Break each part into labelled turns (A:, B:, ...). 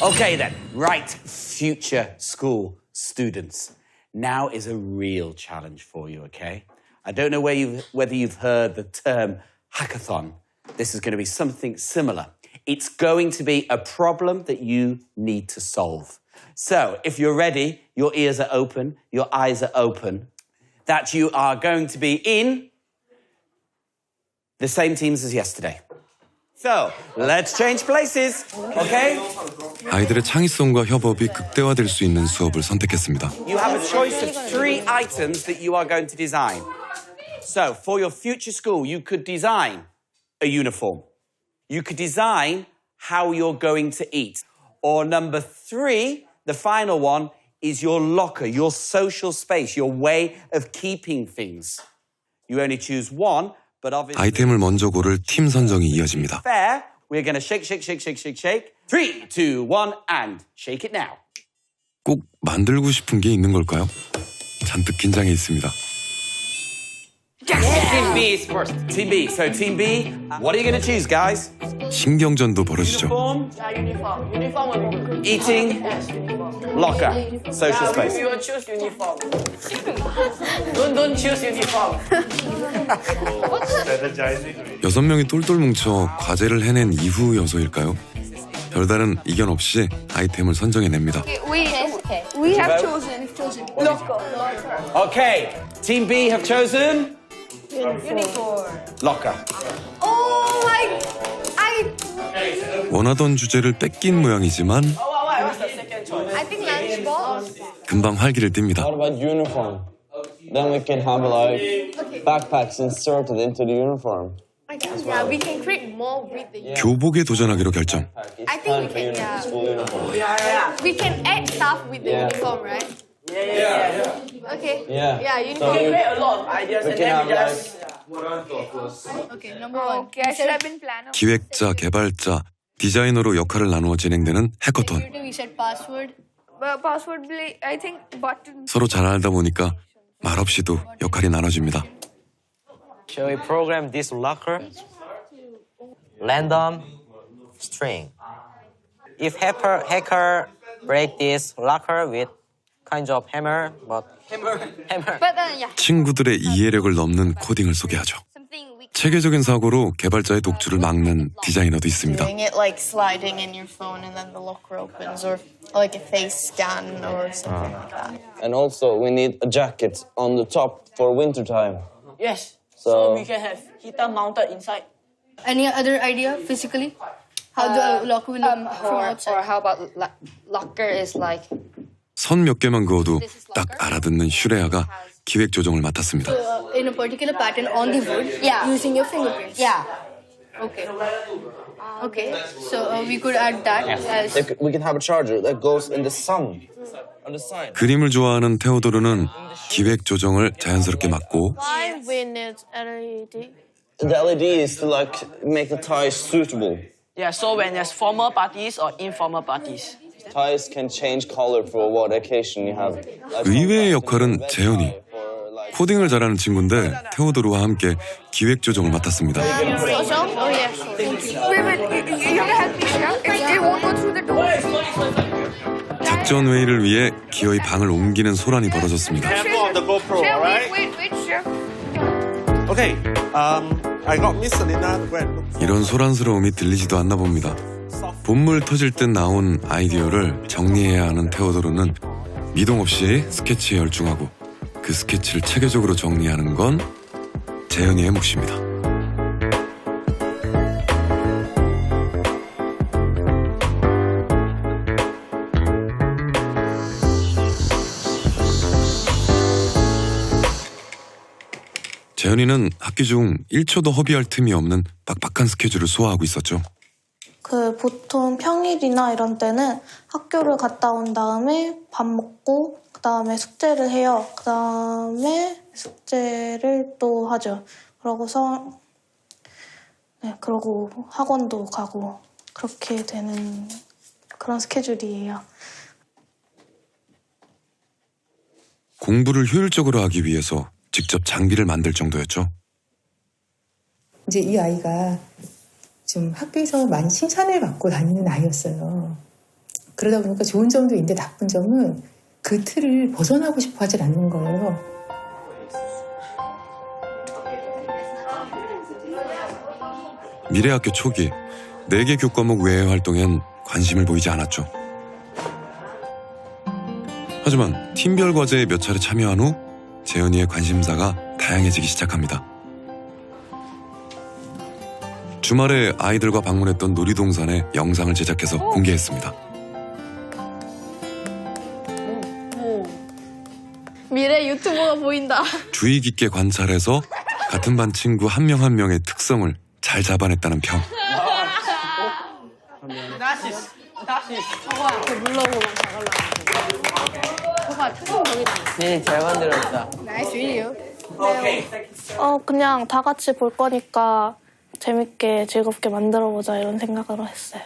A: Okay then, right, future school students. Now is a real challenge for you, okay? I don't know whether you've heard the term hackathon. This is going to be something similar. It's going to be a problem that you need to solve. So, if you're ready, your ears are open, your eyes are open, that you are going to be in the same teams as yesterday. So, let's change places, okay?
B: 아이들의 창의성과 협업이 극대화될 수 있는 수업을 선택했습니다.
A: You have a choice of 3 items that you are going to design. So, for your future school, you could design a uniform. You could design how you're going to eat. Or number 3, the final one, is your locker, your social space, your way of keeping things. You only choose one, but obviously...
B: 아이템을 먼저 고를 팀 선정이 이어집니다.
A: Fair, we're going to shake, shake, shake, shake, shake, shake. 3, 2, 1, and shake it now.
B: 꼭 만들고 싶은 게 있는 걸까요? 잔뜩 긴장해 있습니다.
A: Team B is first. Team B. So Team B, what are you going to choose, guys?
B: 신경전도 벌어지죠.
A: Uniform,
C: Uniform will be good.
A: eating,
C: Yes, uniform.
A: locker, social space.
C: We will choose uniform. don't choose uniform.
B: 6명이 똘똘 뭉쳐 과제를 해낸 이후여서일까요? 별다른 이견 없이 아이템을 선정해냅니다.
D: We have chosen.
A: Okay, Team B have chosen
C: Uniform.
A: locker.
D: Oh my!
B: 원하던 주제를 뺏긴 모양이지만
C: What's the second choice?
D: I think lunchbox.
B: 금방 활기를 띱니다.
E: What about uniform? Then we can have like backpacks inserted into the uniform.
D: I think we can create more with the.
B: 교복에 do전하기로 결정.
D: I think we can.
E: School uniform.
D: We can add stuff with the uniform, right?
C: Yeah.
D: Okay.
E: Yeah.
D: Yeah,
E: So
D: uniform.
C: We create a lot of ideas
E: we
C: and
E: can
C: then
E: have
C: we
E: like
C: just...
D: Okay, number one. Okay, I should have been planner.
B: 기획자, 개발자, 디자이너로 역할을 나누어 진행되는 해커톤.
D: We said password. But password, I think button.
B: 서로 잘 알다 보니까 말없이도 역할이 나눠집니다.
F: Shall we program this locker? Random string. If hacker break this locker with kind of hammer.
D: But yeah,
B: 친구들의 이해력을 넘는 코딩을 소개하죠.
D: something we
B: 체계적인 사고로 개발자의 독주를 막는 디자이너도 있습니다.
G: Doing it like sliding in your phone and then the locker opens, or like a face scan or something like that.
E: and also we need a jacket on the top for winter time.
C: Yes.
E: So-
C: So we can have heater mounted inside.
D: Any other idea physically? How the locker will look from outside?
H: Or how about locker is like
B: 선 몇 개만 그어도 딱 알아듣는 슈레아가 기획 조정을 맡았습니다.
D: In a particular pattern on the wood, using your fingerprints.
H: yeah.
D: Okay. Okay. So we could add that as.
E: We can have a charger that goes in the sun on the side.
B: 그림을 좋아하는 테오도르는 기획 조정을 자연스럽게 맡고
G: Why we need LED?
E: The LED is to like make the ties suitable.
C: Yeah, so when there's formal parties or informal parties.
E: Ties can change color for what occasion you have.
B: 의외의 역할은 재현이. 코딩을 잘하는 친구인데 테오도르와 함께 기획 조정을 맡았습니다.
G: Oh yeah, sure.
D: You help me, yeah? It won't go through the door.
B: 작전 회의를 위해 기어이 방을 옮기는 소란이 벌어졌습니다.
D: Wait, chef.
I: Okay, I got Miss Selena to go and look.
B: 이런 소란스러움이 들리지도 않나 봅니다. 본물 터질 듯 나온 아이디어를 정리해야 하는 테오도르는 미동 없이 스케치에 열중하고 그 스케치를 체계적으로 정리하는 건 재현이의 몫입니다. 재현이는 학기 중 1초도 허비할 틈이 없는 빡빡한 스케줄을 소화하고 있었죠.
J: 보통 평일이나 이런 때는 학교를 갔다 온 다음에 밥 먹고 그 다음에 숙제를 해요. 그 다음에 숙제를 또 하죠. 그러고서 그러고 학원도 가고 그렇게 되는 그런 스케줄이에요.
B: 공부를 효율적으로 하기 위해서 직접 장비를 만들 정도였죠.
K: 이제 이 아이가 좀 학교에서 많이 칭찬을 받고 다니는 아이였어요. 그러다 보니까 좋은 점도 있는데 나쁜 점은 그 틀을 벗어나고 싶어 하질 않는 거예요.
B: 미래학교 초기 4개 교과목 외의 활동엔 관심을 보이지 않았죠. 하지만 팀별 과제에 몇 차례 참여한 후 재현이의 관심사가 다양해지기 시작합니다. 주말에 아이들과 방문했던 놀이동산에 영상을 제작해서 공개했습니다.
G: 미래 유튜버가 보인다.
B: 주의 깊게 관찰해서 같은 반 친구 한 명 한 명의 특성을 잘 잡아냈다는 평.
F: 네, 잘 만들었다.
J: 그냥 다 같이 볼 거니까 재밌게 즐겁게 만들어보자 이런 생각으로 했어요.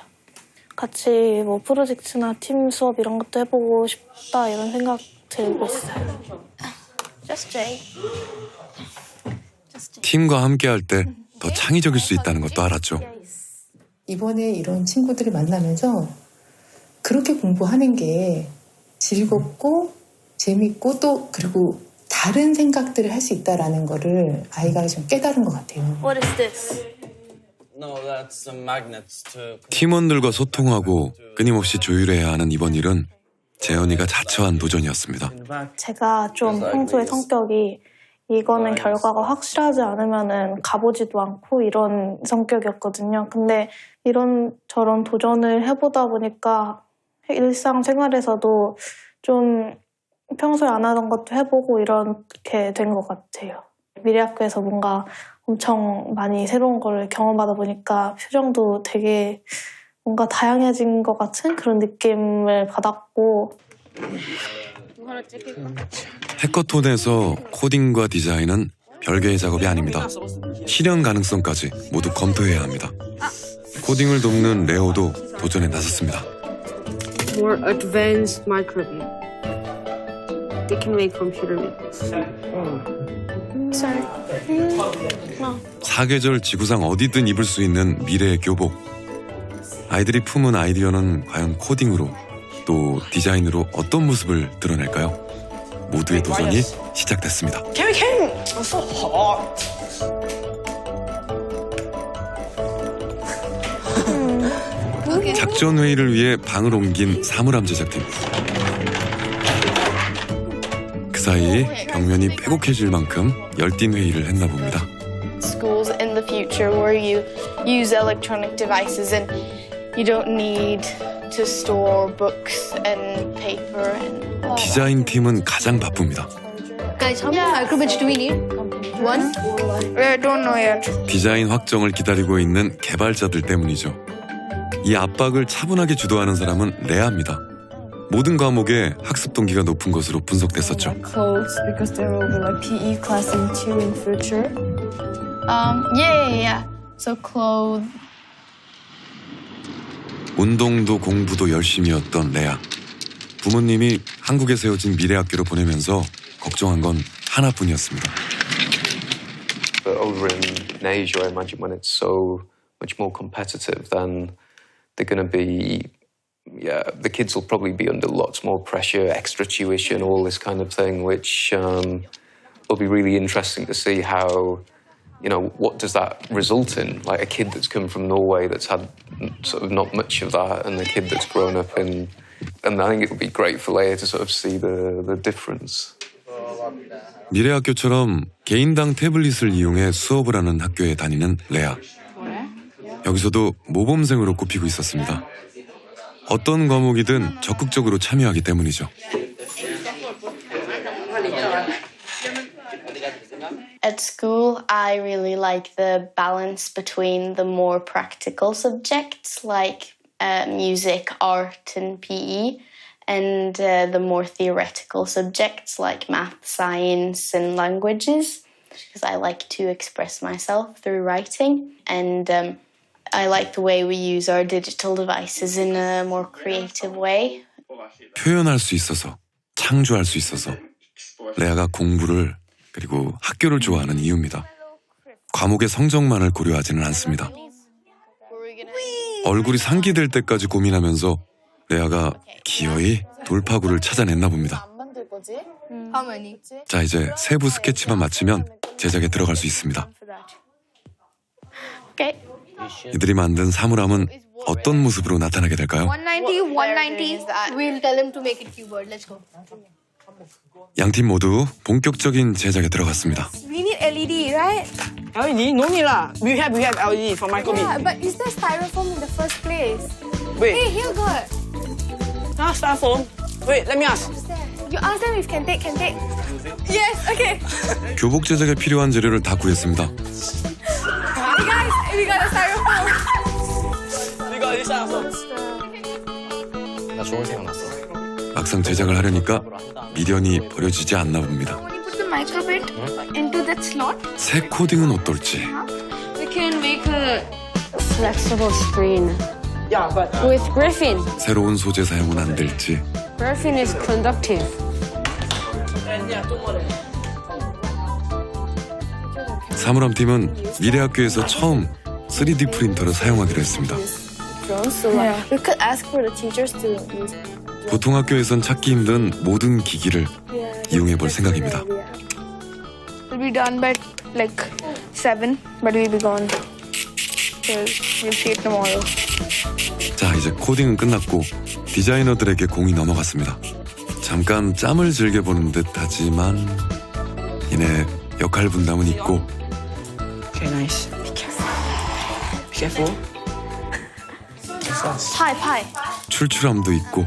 J: 같이 뭐 프로젝트나 팀 수업 이런 것도 해보고 싶다 이런 생각 들고 있어요.
G: Just Jay.
B: 팀과 함께할 때 더 창의적일 수 있다는 것도 알았죠.
K: 이번에 이런 친구들을 만나면서 그렇게 공부하는 게 즐겁고 재밌고 또 그리고 다른 생각들을 할 수 있다라는 거를 아이가 좀 깨달은 것 같아요.
J: What is this?
E: No, that's magnets to.
B: 팀원들과 소통하고 끊임없이 조율해야 하는 이번 일은 재현이가 자처한 도전이었습니다.
J: 제가 좀 평소에 성격이 이거는 결과가 확실하지 않으면은 가보지도 않고 이런 성격이었거든요. 근데 이런저런 도전을 해보다 보니까 일상생활에서도 좀 평소에 안 하던 것도 해보고 이렇게 된 것 같아요. 미래학교에서 뭔가 엄청 많이 새로운 걸 경험하다 보니까 표정도 되게 뭔가 다양해진 것 같은 그런 느낌을 받았고
B: 해커톤에서 코딩과 디자인은 별개의 작업이 아닙니다. 실현 가능성까지 모두 검토해야 합니다. 코딩을 돕는 레오도 도전에 나섰습니다.
C: More advanced microwave. They can make computer videos.
B: 사계절 지구상 어디든 입을 수 있는 미래의 교복. 아이들이 품은 아이디어는 과연 코딩으로 또 디자인으로 어떤 모습을 드러낼까요? 모두의 도전이 시작됐습니다. 작전 회의를 위해 방을 옮긴 사물함 제작팀. 그 사이 벽면이 빼곡해질 만큼 열띤 회의를 했나 봅니다.
G: Schools in the future where you use electronic devices and you don't need to store books and paper and.
B: 디자인 팀은 가장 바쁩니다.
C: Guys, how many microbits do we need? One?
D: I don't know yet.
B: 디자인 확정을 기다리고 있는 개발자들 때문이죠. 이 압박을 차분하게 주도하는 사람은 레아입니다. 모든 과목에 학습 동기가 높은 것으로 분석됐었죠.
G: Clothes because there will be like PE class in two in future. Yeah. So clothes.
B: 운동도 공부도 열심히였던 레아. 부모님이 한국에 세워진 미래학교로 보내면서 걱정한 건 하나뿐이었습니다.
L: But over in Asia, I imagine when it's so much more competitive, then they're going to be, the kids will probably be under lots more pressure, extra tuition, all this kind of thing, which will be really interesting to see how, what does that result in? Like a kid that's come from Norway that's had sort of not much of that, and a kid that's grown up in, and I think it would be great for Leia to sort of see the difference.
B: 미래학교처럼 개인당 태블릿을 이용해 수업을 하는 학교에 다니는 레아. 여기서도 모범생으로 꼽히고 있었습니다. 어떤 과목이든 적극적으로 참여하기 때문이죠.
G: At school, I really like the balance between the more practical subjects like music, art, and PE, and the more theoretical subjects like math, science, and languages, because I like to express myself through writing, and I like the way we use our digital devices in a more creative way.
B: 표현할 수 있어서, 창조할 수 있어서 레아가 공부를 그리고 학교를 좋아하는 이유입니다. 과목의 성적만을 고려하지는 않습니다. 얼굴이 상기될 때까지 고민하면서 레아가 기어이 돌파구를 찾아냈나 봅니다.
J: 안 만들 거지?
D: How many?
B: 자, 이제 세부 스케치만 마치면 제작에 들어갈 수 있습니다.
G: Okay.
B: 이들이 만든 사물함은 어떤 모습으로 나타나게 될까요?
D: 190, 190. We'll tell him to make it keyboard. Let's go.
B: 양팀 모두 본격적인 제작에 들어갔습니다.
D: We need LED, right?
F: LED? No need lah. We have LED for microbit.
D: Yeah, but is there styrofoam in the first place?
F: Wait,
D: Hey, here, God.
F: styrofoam. Wait, let me ask.
D: You ask them if can take. Yes, okay.
B: 교복 제작에 필요한 재료를 다 구했습니다.
D: Hey guys, we got a styrofoam.
F: We got this styrofoam. 나 좋은 생각 났어.
B: 막상 제작을 하려니까 미련이 버려지지 않나 봅니다.
D: When you put the microbit into that slot,
B: 새 코딩은 어떨지.
C: We can make a flexible screen.
F: Yeah, but
C: With Griffin.
B: 새로운 소재 사용은 안 될지.
C: Griffin is conductive.
B: 사물함 팀은 미래학교에서 처음 3D 프린터를 사용하기로 했습니다.
J: We could ask for the teachers to use it.
B: 보통 학교에선 찾기 힘든 모든 기기를 이용해 볼 생각입니다.
D: we'll be done by like 7, but we'll be gone. So we'll see it tomorrow.
B: 자, 이제 코딩은 끝났고 디자이너들에게 공이 넘어갔습니다. 잠깐 짬을 즐겨보는 듯 하지만 이내 역할 분담은 있고
F: okay, nice. Be careful.
J: 파이.
B: 출출함도 있고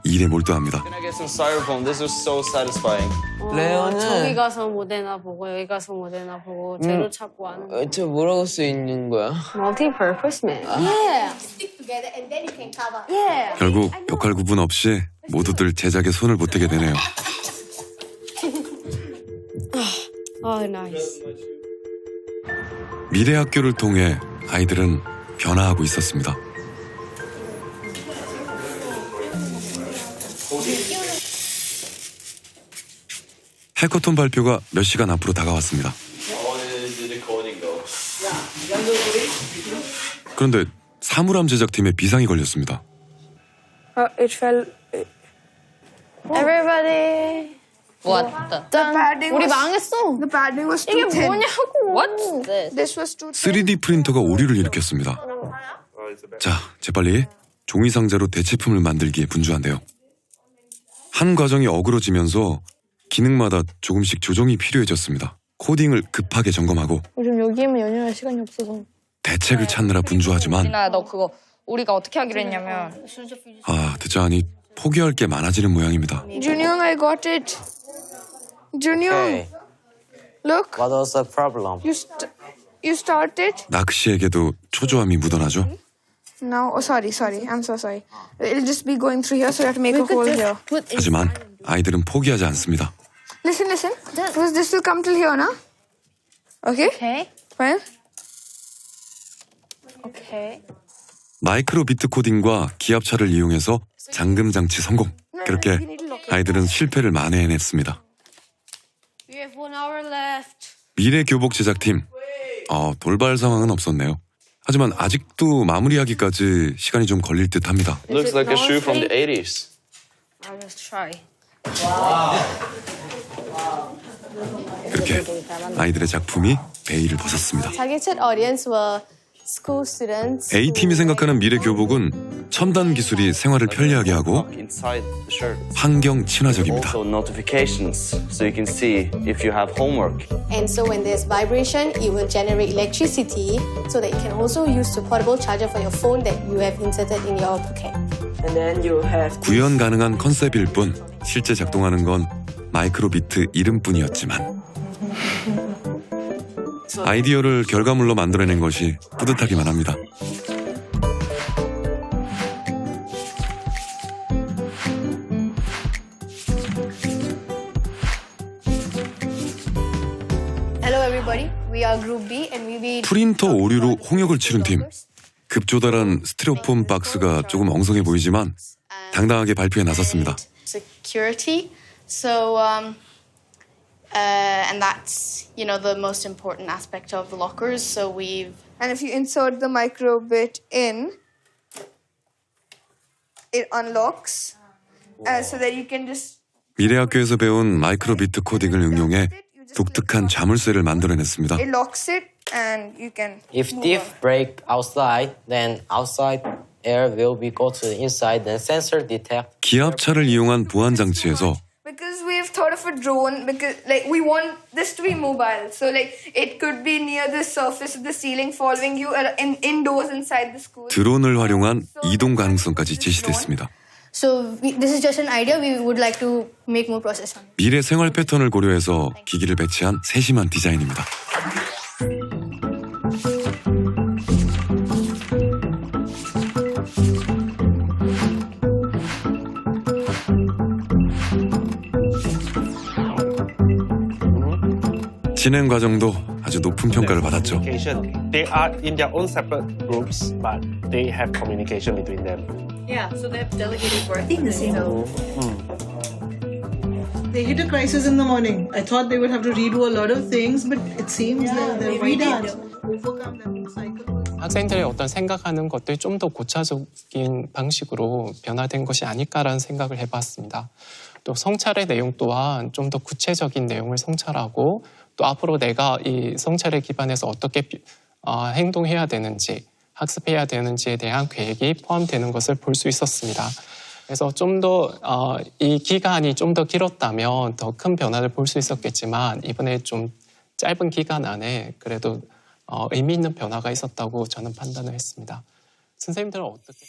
B: 일에 몰두합니다.
E: Can I get some styrofoam? This was so satisfying.
F: 레오는
C: 저기 가서 모데나 보고 여기 가서 모데나 보고 재료 찾고 하는 거.
F: 저 뭐라고 써 있는 거야?
C: Multi-purpose man.
D: Stick together and then you can cover. Yeah.
B: 결국 역할 구분 없이 모두들 제작에 손을 보태게 되네요.
C: Oh, nice.
B: 미래 학교를 통해 아이들은 변화하고 있었습니다. 해커톤 발표가 몇 시간 앞으로 다가왔습니다. 그런데 사물함 제작팀에 비상이 걸렸습니다.
D: It fell.
C: Everybody.
H: What the?
D: The padding.
C: 우리
D: was,
C: 망했어.
D: The padding was too
C: 이게
D: thin.
C: 뭐냐고.
H: What's this?
D: This was too thin.
B: 3D 프린터가 오류를 일으켰습니다. 자, 재빨리 종이 상자로 대체품을 만들기에 분주한데요. 한 과정이 어그러지면서 기능마다 조금씩 조정이 필요해졌습니다. 코딩을 급하게 점검하고
C: 요즘 여기에만 연연할 시간이 없어서.
B: 대책을 찾느라 분주하지만
H: 나 너 그거 우리가 어떻게 하기로 했냐면
B: 듣자 하니 포기할 게 많아지는 모양입니다.
D: Junyoung, I got it. Junyoung,
F: Okay.
D: look.
F: What was the problem?
D: You started.
B: 낚시에게도 초조함이 묻어나죠.
D: Now, sorry. I'm so sorry. It'll just be going through here, so you have to make a hole here.
B: 하지만 아이들은 포기하지 않습니다.
D: Listen. Because this will come till here, na? Okay?
C: Okay.
D: Fine.
C: Okay.
B: 마이크로 비트 코딩과 기압차를 이용해서 잠금 장치 성공. 그렇게 아이들은 실패를 만회해냈습니다.
C: We have 1 hour left.
B: 미래 교복 제작팀. 돌발 상황은 없었네요. 하지만 아직도 마무리하기까지 시간이 좀 걸릴 듯합니다.
E: Looks like a shoe from the 80s.
C: I'll just try.
B: 그렇게 아이들의 작품이 베일을 벗었습니다.
J: Targeted audience were school students.
B: A팀이 생각하는 미래 교복은 첨단 기술이 생활을 편리하게 하고
E: Inside the shirt.
B: 환경 친화적입니다.
E: Also notifications, so you can see if you have homework.
J: And so when there's vibration, it will generate electricity so that you can also use the portable charger for your phone that you have inserted in your pocket.
F: And then you have
B: 구현 가능한 컨셉일 뿐 실제 작동하는 건 마이크로비트 이름뿐이었지만 아이디어를 결과물로 만들어낸 것이 뿌듯하기만 합니다.
J: Hello everybody, we are Group B and we will
B: 프린터 오류로 홍역을 치른 팀. 급조달한 스티로폼 박스가 조금 엉성해 보이지만 당당하게 발표에 나섰습니다.
G: security. So, and that's, the most important aspect of the lockers. So we've...
D: And if you insert the microbit in, it unlocks so that you can just.
B: 미래학교에서 배운 마이크로비트 코딩을 응용해 독특한 자물쇠를 만들어냈습니다.
D: It locks it and you can.
F: If diff break outside, then outside air will be go to inside, then sensor detect.
B: 기압차를 이용한 보안 장치에서
D: Because we've thought of a drone, because like we want this to be mobile, so like it could be near the surface of the ceiling, following you indoors inside the school.
B: 드론을 활용한 이동 가능성까지 제시됐습니다.
M: So this is just an idea. We would like to make more process on it.
B: 미래 생활 패턴을 고려해서 기기를 배치한 세심한 디자인입니다. 진행 과정도 아주 높은 평가를 받았죠.
I: They are in their own separate groups, but they have communication between them.
C: Yeah, so they have delegated work.
N: I think the same. They hit a crisis in the morning. I thought they would have to redo a lot of things, but it seems they're quite able to overcome that cycle.
O: 학생들의 어떤 생각하는 것들이 좀 더 고차적인 방식으로 변화된 것이 아닐까라는 생각을 해봤습니다. 또 성찰의 내용 또한 좀 더 구체적인 내용을 성찰하고 또 앞으로 내가 이 성찰에 기반해서 어떻게 행동해야 되는지 학습해야 되는지에 대한 계획이 포함되는 것을 볼 수 있었습니다. 그래서 좀 더 이 기간이 좀 더 길었다면 더 큰 변화를 볼 수 있었겠지만 이번에 좀 짧은 기간 안에 그래도 의미 있는 변화가 있었다고 저는 판단을 했습니다. 선생님들은 어떻게?